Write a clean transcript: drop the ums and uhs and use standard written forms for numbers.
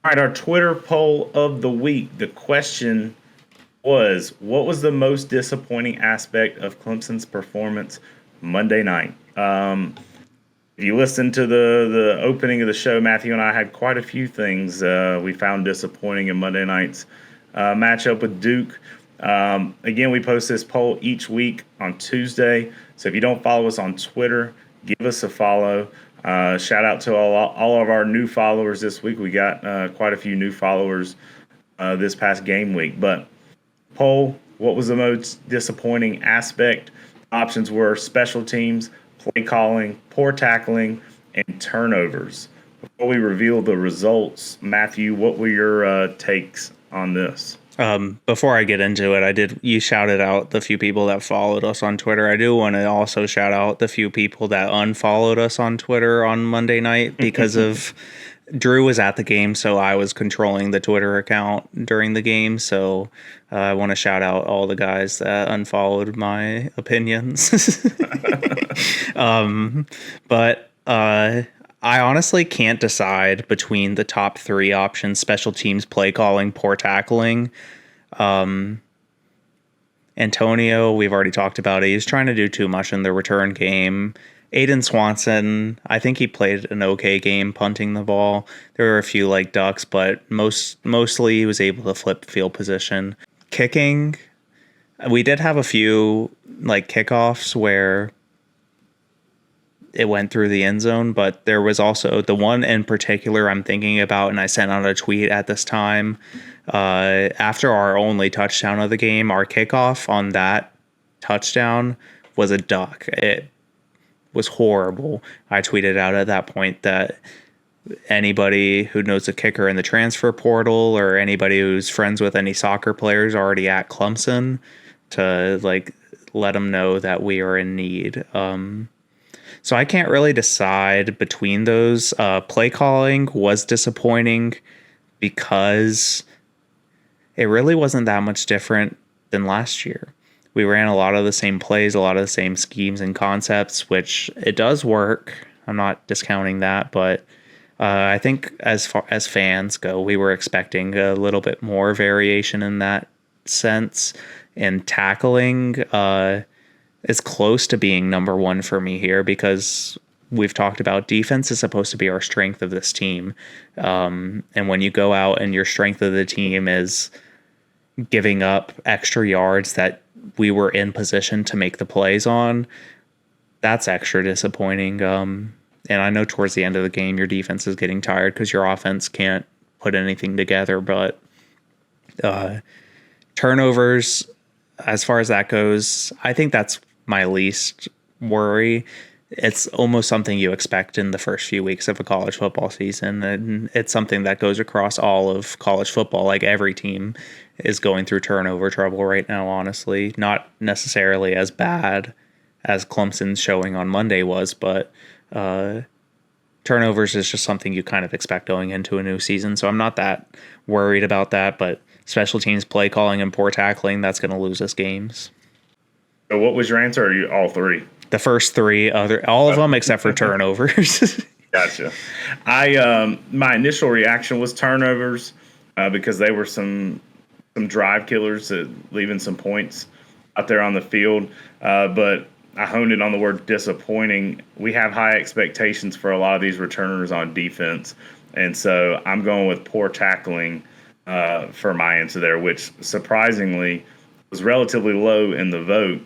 All right, our Twitter poll of the week. The question was, what was the most disappointing aspect of Clemson's performance Monday night? If you listen to the opening of the show, Matthew and I had quite a few things we found disappointing in Monday night's matchup with Duke. Again, we post this poll each week on Tuesday. So if you don't follow us on Twitter, give us a follow. Shout out to all of our new followers this week. We got quite a few new followers this past game week. But poll, what was the most disappointing aspect? Options were special teams, play calling, poor tackling, and turnovers. Before we reveal the results, Matthew, what were your takes on this? Before I get into it, you shouted out the few people that followed us on Twitter. I do want to also shout out the few people that unfollowed us on Twitter on Monday night because of Drew was at the game, so I was controlling the Twitter account during the game. So I want to shout out all the guys that unfollowed my opinions. But I honestly can't decide between the top three options: special teams, play calling, poor tackling. Antonio, we've already talked about it. He's trying to do too much in the return game. Aiden Swanson, I think he played an okay game punting the ball. There were a few like ducks, but mostly he was able to flip field position. Kicking, we did have a few like kickoffs where it went through the end zone, but there was also the one in particular I'm thinking about, and I sent out a tweet at this time. After our only touchdown of the game, our kickoff on that touchdown was a duck. It was horrible. I tweeted out at that point that anybody who knows a kicker in the transfer portal or anybody who's friends with any soccer players already at Clemson to like let them know that we are in need. So I can't really decide between those. Play calling was disappointing because it really wasn't that much different than last year. We ran a lot of the same plays, a lot of the same schemes and concepts, which it does work. I'm not discounting that, but I think as far as fans go, we were expecting a little bit more variation in that sense. And tackling is close to being number one for me here because we've talked about defense is supposed to be our strength of this team. And when you go out and your strength of the team is giving up extra yards that we were in position to make the plays on, that's extra disappointing. And I know towards the end of the game, your defense is getting tired because your offense can't put anything together. But turnovers, as far as that goes, I think that's my least worry. It's almost something you expect in the first few weeks of a college football season. And it's something that goes across all of college football. Like every team is going through turnover trouble right now, honestly. Not necessarily as bad as Clemson's showing on Monday was, but turnovers is just something you kind of expect going into a new season. So I'm not that worried about that, but special teams, play calling, and poor tackling, that's going to lose us games. So what was your answer? Or are you all three? The first three, all of them except for turnovers. Gotcha. My initial reaction was turnovers because they were some drive killers, leaving some points out there on the field. But I honed it on the word disappointing. We have high expectations for a lot of these returners on defense, and so I'm going with poor tackling for my answer there, which surprisingly was relatively low in the vote.